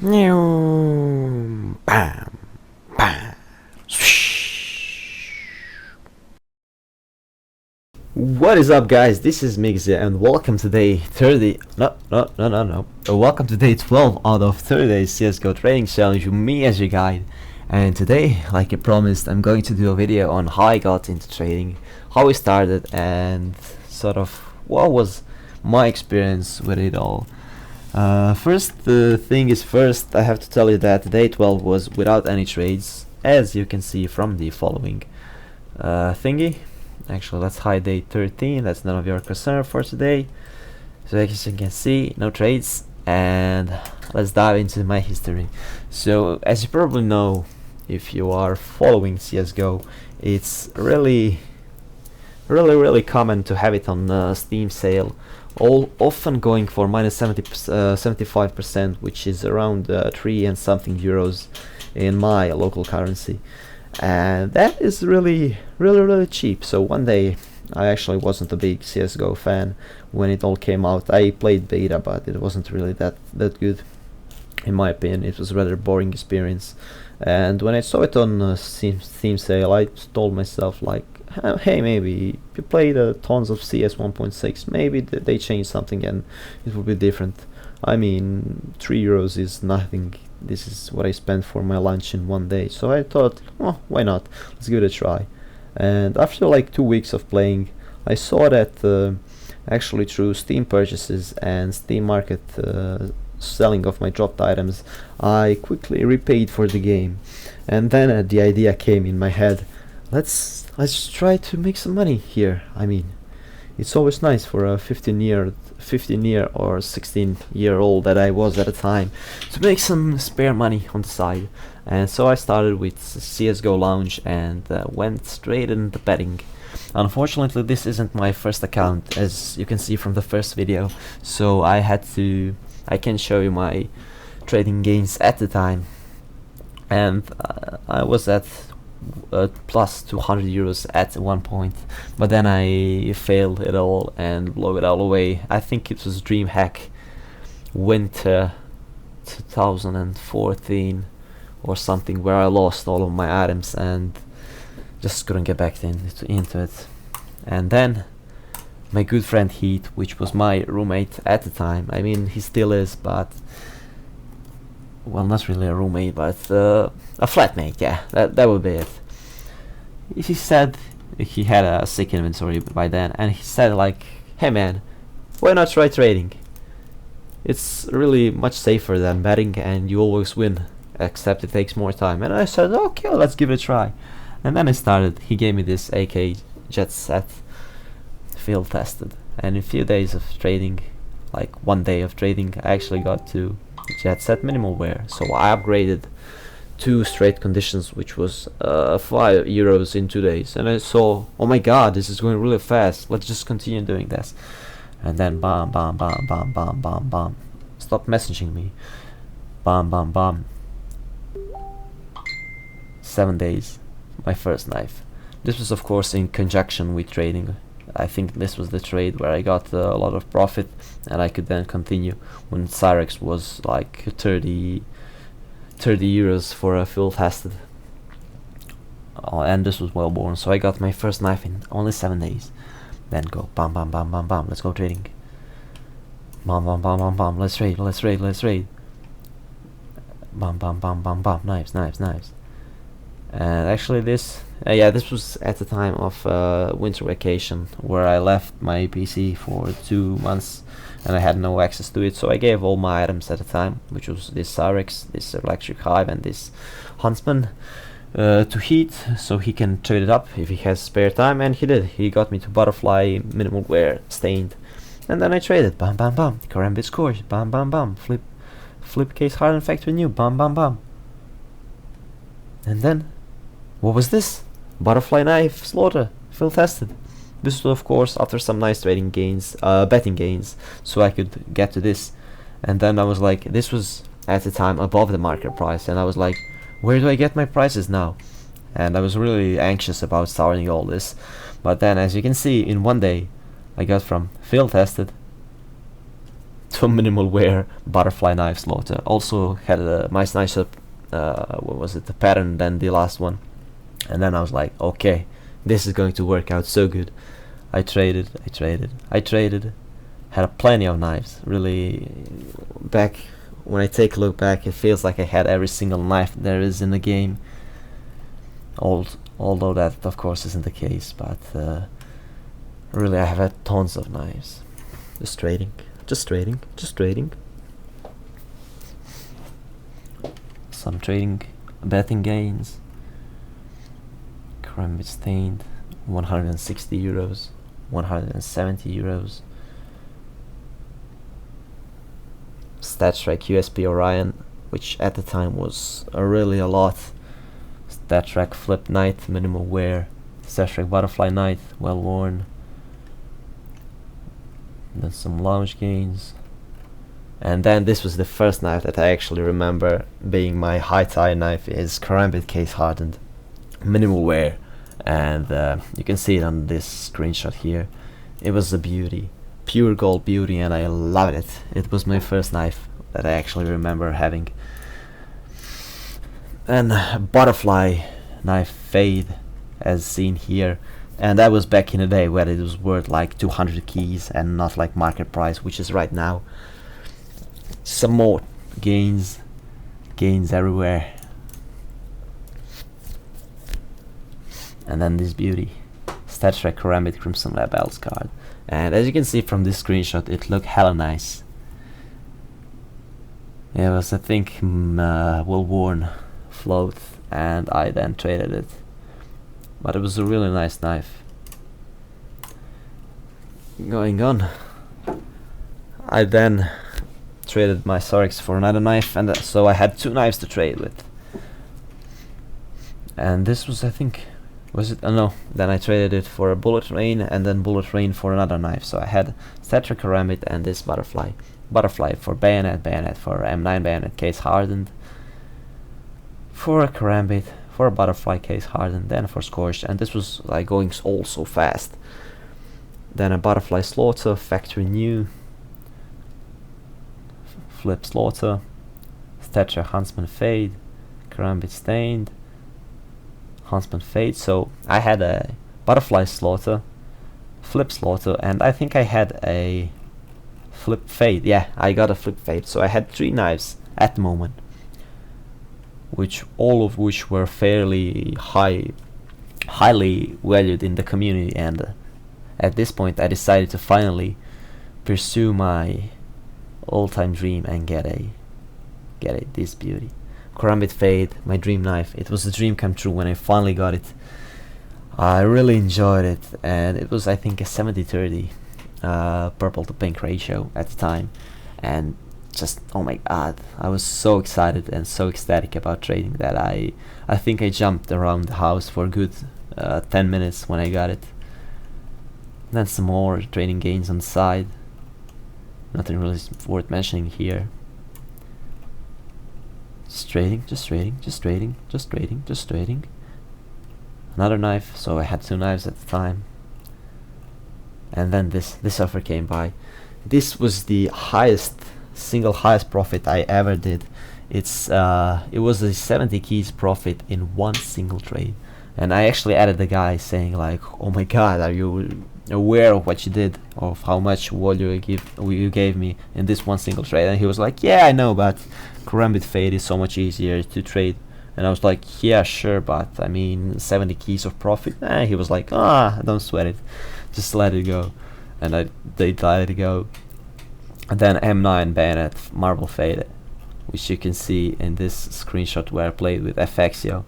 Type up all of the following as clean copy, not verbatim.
Bam, bam. What is up, guys? This is mYxZje and welcome to day 30. No. Welcome to day 12 out of 30 days CSGO trading challenge with me as your guide. And today, like I promised, I'm going to do a video on how I got into trading, how I started, and sort of what was my experience with it all. First, the thing is first, I have to tell you that day 12 was without any trades, as you can see from the following thingy. Actually, let's hide day 13, that's none of your concern for today. So as you can see, no trades, and let's dive into my history. So as you probably know, if you are following CSGO, it's really common to have it on Steam sale, often going for minus 75%, which is around 3 and something euros in my local currency, and that is really cheap. So one day, I actually wasn't a big CSGO fan when it all came out. I played beta, but it wasn't really that good in my opinion. It was a rather boring experience, and when I saw it on Steam sale, I told myself like, hey, maybe you played tons of CS 1.6, maybe they changed something and it will be different. I mean, 3 euros is nothing. This is what I spent for my lunch in one day, so I thought, oh, why not, let's give it a try. And after like 2 weeks of playing, I saw that actually through Steam purchases and Steam market selling of my dropped items, I quickly repaid for the game. And then the idea came in my head, let's try to make some money here. I mean, it's always nice for a 15 year or 16-year-old that I was at the time to make some spare money on the side. And so I started with CSGO Lounge and went straight into betting. Unfortunately, this isn't my first account, as you can see from the first video, so I can show you my trading gains at the time, and I was at plus 200 euros at one point, but then I failed it all and blew it all away. I think it was DreamHack winter 2014 or something, where I lost all of my items and just couldn't get back into it. And then my good friend Heat, which was my roommate at the time, I mean he still is, but well, not really a roommate, but a flatmate, yeah, that would be it. He said he had a sick inventory by then, and he said like, hey man, why not try trading? It's really much safer than betting and you always win, except it takes more time. And I said, okay, let's give it a try. And then I started. He gave me this AK jet set, field tested, and in a few days of trading, like one day of trading, I actually got to jet set minimal wear. So I upgraded 2 straight conditions, which was 5 euros in 2 days, and I saw, oh my god, this is going really fast, let's just continue doing this. And then bam, stop messaging me, bam, 7 days, my first knife. This was of course in conjunction with trading. I think this was the trade where I got a lot of profit, and I could then continue when Cyrex was like 30 euros for a full tested. And this was well born, so I got my first knife in only 7 days. Then go bam, let's go trading. Bam, let's trade. Bam, knives. And actually this was at the time of winter vacation, where I left my PC for 2 months and I had no access to it, so I gave all my items at the time, which was this Cyrex, this Electric Hive, and this Huntsman, to Heat, so he can trade it up if he has spare time, and he did. He got me to Butterfly, minimal wear, stained, and then I traded. Bam, Karambit scores, bam, flip case Hardened Factory new, bam. And then, what was this? Butterfly knife, slaughter, field tested. This was of course after some nice trading gains, betting gains, so I could get to this. And then I was like, this was at the time above the market price, and I was like, where do I get my prices now? And I was really anxious about starting all this. But then, as you can see, in one day I got from field tested to a minimal wear butterfly knife slaughter. Also had a nicer what was it, the pattern than the last one. And then I was like, okay, this is going to work out so good. I traded, had plenty of knives. Really, back when I take a look back, it feels like I had every single knife there is in the game. Although that of course isn't the case, but really I have had tons of knives. Just trading. Some trading, betting gains. Karambit stained, 160 euros, 170 euros. StatTrak USP Orion, which at the time was really a lot. StatTrak Flip Knight, minimal wear. StatTrak Butterfly Knight, well worn. And then some lounge gains. And then this was the first knife that I actually remember being my high tie knife, is Karambit case hardened, minimal wear. And you can see it on this screenshot here. It was a beauty, pure gold beauty, and I loved it. It was my first knife that I actually remember having. And butterfly knife fade, as seen here, and that was back in the day where it was worth like 200 keys and not like market price, which is right now. Some more gains everywhere. And then this beauty, StatTrak Karambit Crimson Lab Else card. And as you can see from this screenshot, it looked hella nice. It was, I think, well worn float, and I then traded it. But it was a really nice knife. Going on, I then traded my Sorex for another knife, and so I had two knives to trade with. And this was, I think, was it? Oh no, then I traded it for a bullet rain, and then bullet rain for another knife. So I had StatTrak Karambit and this butterfly for bayonet for M9 bayonet case hardened, for a Karambit, for a butterfly case hardened, then for scorched, and this was like going all so fast. Then a butterfly slaughter, factory new, flip slaughter, StatTrak Huntsman fade, Karambit stained, Huntsman fade. So I had a butterfly slaughter, flip slaughter, and I think I had a flip fade. Yeah, I got a flip fade. So I had three knives at the moment, which all of which were fairly highly valued in the community. And at this point I decided to finally pursue my all-time dream and get this beauty. Karambit fade, my dream knife. It was a dream come true when I finally got it. I really enjoyed it, and it was, I think, a 70-30 purple to pink ratio at the time, and just, oh my god, I was so excited and so ecstatic about trading that I think I jumped around the house for a good 10 minutes when I got it. Then some more trading gains on the side. Nothing really worth mentioning here. Just trading. Another knife, so I had two knives at the time. And then this offer came by. This was the single highest profit I ever did. It was a 70 keys profit in one single trade. And I actually added the guy saying like, oh my god, are you aware of what you did, of how much value you gave me in this one single trade? And he was like, yeah, I know, but Karambit fade is so much easier to trade. And I was like, yeah, sure, but I mean 70 keys of profit. He was like, don't sweat it, just let it go. And I did let it go. And then M9 bayonet marble fade, which you can see in this screenshot where I played with mYxZje.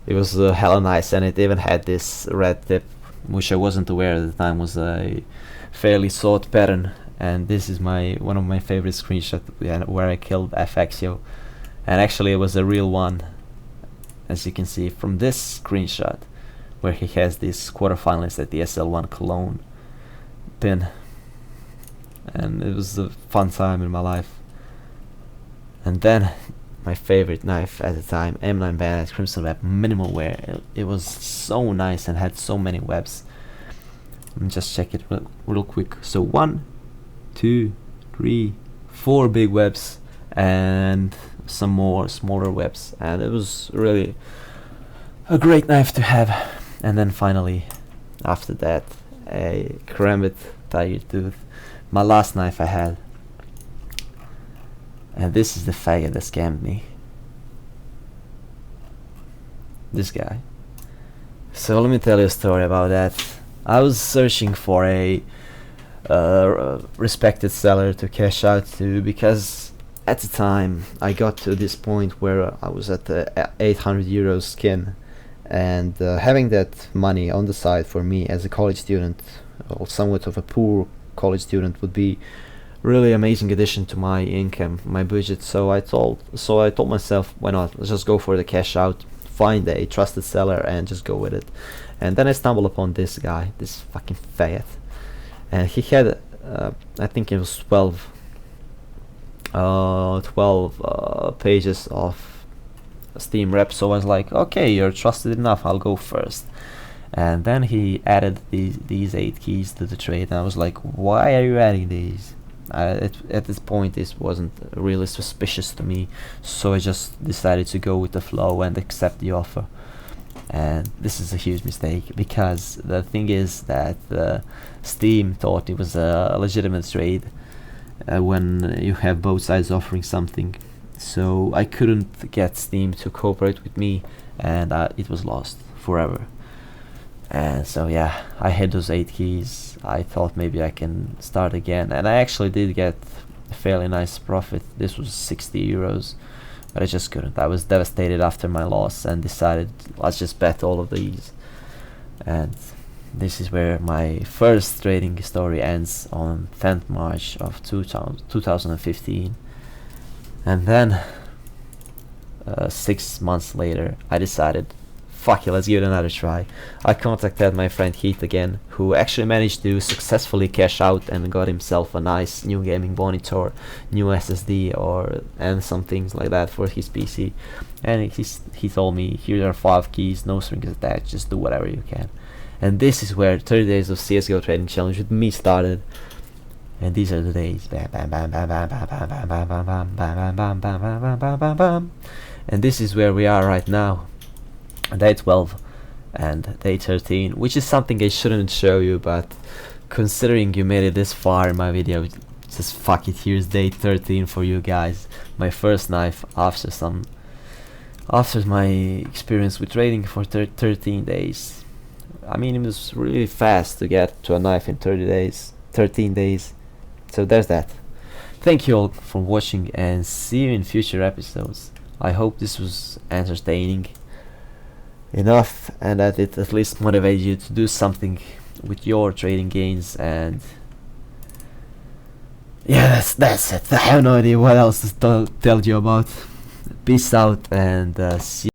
It was hella nice, and it even had this red tip, which I wasn't aware at the time was a fairly sought pattern. And this is one of my favorite screenshots where I killed mYxZje, and actually it was a real one, as you can see from this screenshot, where he has this quarterfinalist at the SL1 Cologne pin, and it was a fun time in my life. And then my favorite knife at the time, M9 bayonet crimson web minimal wear. It was so nice and had so many webs. Let me just check it real quick. So 1, 2, 3, 4 big webs and some more smaller webs, and it was really a great knife to have. And then finally, after that, a Karambit Tiger Tooth, my last knife I had. And this is the faggot that scammed me. This guy. So let me tell you a story about that. I was searching for a respected seller to cash out to, because at the time I got to this point where I was at the 800 euros skin, and having that money on the side for me as a college student, or somewhat of a poor college student, would be really amazing addition to my income, my budget. So I told myself, why not, let's just go for the cash out, find a trusted seller and just go with it. And then I stumbled upon this guy, this fucking faggot, and he had I think it was 12 pages of Steam rep. So I was like, okay, you're trusted enough, I'll go first. And then he added these 8 keys to the trade, and I was like, why are you adding these? At this point this wasn't really suspicious to me, so I just decided to go with the flow and accept the offer. And this is a huge mistake, because the thing is that Steam thought it was a legitimate trade when you have both sides offering something. So I couldn't get Steam to cooperate with me, and it was lost forever. And so yeah, I had those 8 keys. I thought maybe I can start again, and I actually did get a fairly nice profit. This was 60 euros, but I just couldn't. I was devastated after my loss and decided, let's just bet all of these. And this is where my first trading story ends, on 10th March of 2015. And then 6 months later I decided, fuck it, let's give it another try. I contacted my friend Heath again, who actually managed to successfully cash out and got himself a nice new gaming monitor, new SSD and some things like that for his PC. And he told me, here are 5 keys, no strings attached, just do whatever you can. And this is where 30 days of CSGO trading challenge with me started. And these are the days. Bam, bam, bam, bam, bam, bam, bam, bam, bam, bam, bam, bam, bam, bam, bam, bam, bam, bam, bam. And this is where we are right now. Day 12 and day 13, which is something I shouldn't show you, but considering you made it this far in my video, just fuck it, here's day 13 for you guys. My first knife after my experience with trading for 13 days. I mean, it was really fast to get to a knife in 13 days. So there's that. Thank you all for watching, and see you in future episodes. I hope this was entertaining enough, and that it at least motivates you to do something with your trading gains. And yeah, that's it. I have no idea what else to tell you about. Peace out, and see you.